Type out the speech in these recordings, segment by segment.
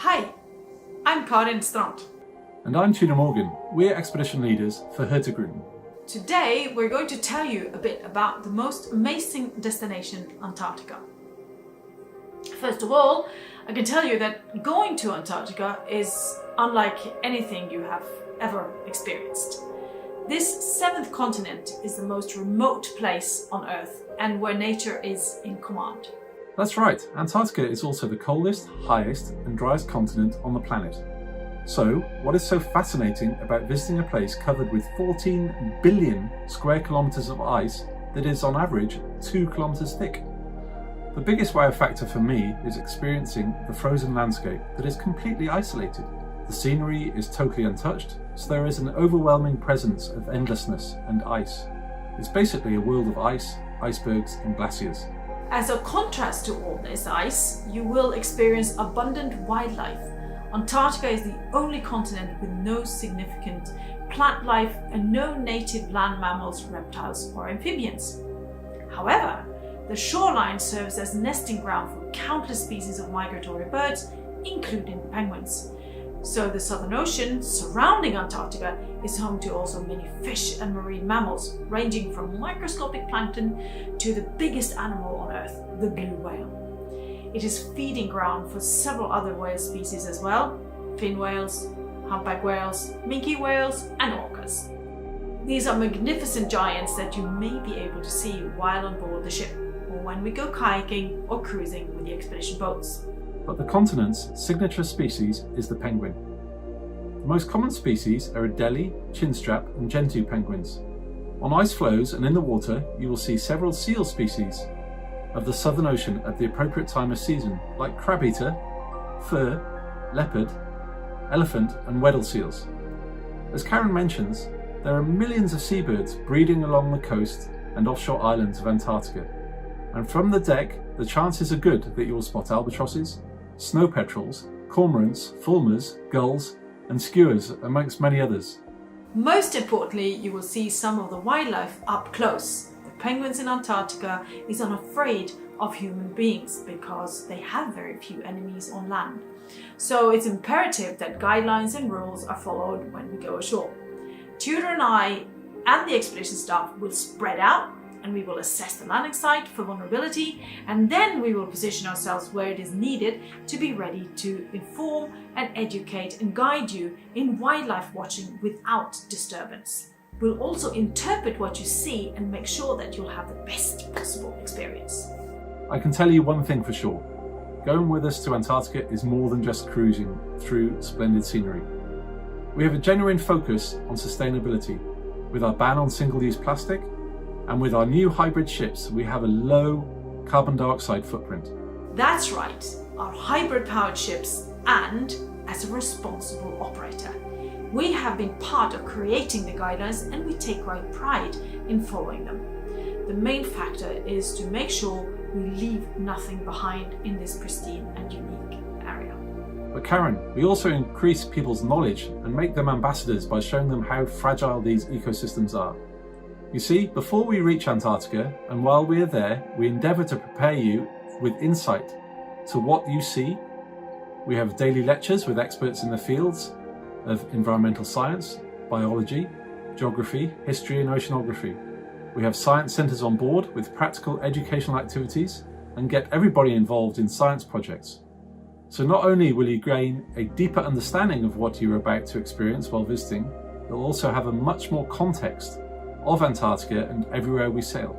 Hi, I'm Karin Strand. And I'm Tuna Morgan. We're expedition leaders for Hurtigruten. Today we're going to tell you a bit about the most amazing destination, Antarctica. First of all, I can tell you that going to Antarctica is unlike anything you have ever experienced. This seventh continent is the most remote place on Earth and where nature is in command. That's right, Antarctica is also the coldest, highest and driest continent on the planet. So, what is so fascinating about visiting a place covered with 14 billion square kilometres of ice that is on average 2 kilometres thick? The biggest wow factor for me is experiencing the frozen landscape that is completely isolated. The scenery is totally untouched, so there is an overwhelming presence of endlessness and ice. It's basically a world of ice, icebergs and glaciers. As a contrast to all this ice, you will experience abundant wildlife. Antarctica is the only continent with no significant plant life and no native land mammals, reptiles or amphibians. However, the shoreline serves as nesting ground for countless species of migratory birds, including penguins. So the Southern Ocean surrounding Antarctica is home to also many fish and marine mammals, ranging from microscopic plankton to the biggest animal on Earth, the blue whale. It is feeding ground for several other whale species as well: fin whales, humpback whales, minke whales and orcas. These are magnificent giants that you may be able to see while on board the ship, or when we go kayaking or cruising with the expedition boats. But the continent's signature species is the penguin. The most common species are Adelie, chinstrap and gentoo penguins. On ice floes and in the water, you will see several seal species of the Southern Ocean at the appropriate time of season, like crab-eater, fur, leopard, elephant and Weddell seals. As Karen mentions, there are millions of seabirds breeding along the coast and offshore islands of Antarctica. And from the deck, the chances are good that you will spot albatrosses, snow petrels, cormorants, fulmars, gulls and skuas, amongst many others. Most importantly, you will see some of the wildlife up close. The penguins in Antarctica is unafraid of human beings because they have very few enemies on land. So it's imperative that guidelines and rules are followed when we go ashore. Tudor and I and the expedition staff will spread out, and we will assess the landing site for vulnerability, and then we will position ourselves where it is needed to be ready to inform and educate and guide you in wildlife watching without disturbance. We'll also interpret what you see and make sure that you'll have the best possible experience. I can tell you one thing for sure. Going with us to Antarctica is more than just cruising through splendid scenery. We have a genuine focus on sustainability. With our ban on single-use plastic, and with our new hybrid ships, we have a low carbon dioxide footprint. That's right, our hybrid powered ships, and as a responsible operator. We have been part of creating the guidelines and we take great pride in following them. The main factor is to make sure we leave nothing behind in this pristine and unique area. But Karen, we also increase people's knowledge and make them ambassadors by showing them how fragile these ecosystems are. You see, before we reach Antarctica, and while we are there, we endeavour to prepare you with insight to what you see. We have daily lectures with experts in the fields of environmental science, biology, geography, history and oceanography. We have science centres on board with practical educational activities and get everybody involved in science projects. So not only will you gain a deeper understanding of what you're about to experience while visiting, you'll also have a much more context of Antarctica and everywhere we sail.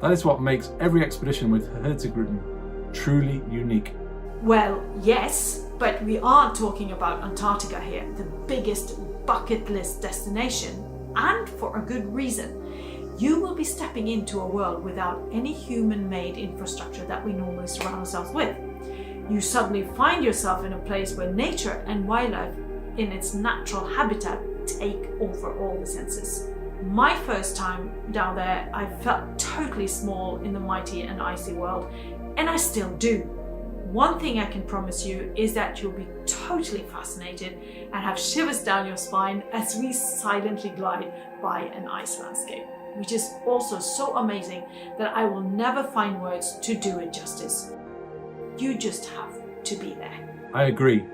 That is what makes every expedition with Hurtigruten truly unique. Well, yes, but we are talking about Antarctica here, the biggest bucket list destination, and for a good reason. You will be stepping into a world without any human-made infrastructure that we normally surround ourselves with. You suddenly find yourself in a place where nature and wildlife in its natural habitat take over all the senses. My first time down there, I felt totally small in the mighty and icy world, and I still do. One thing I can promise you is that you'll be totally fascinated and have shivers down your spine as we silently glide by an ice landscape, which is also so amazing that I will never find words to do it justice. You just have to be there. I agree.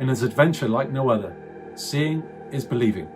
In an adventure like no other, seeing is believing.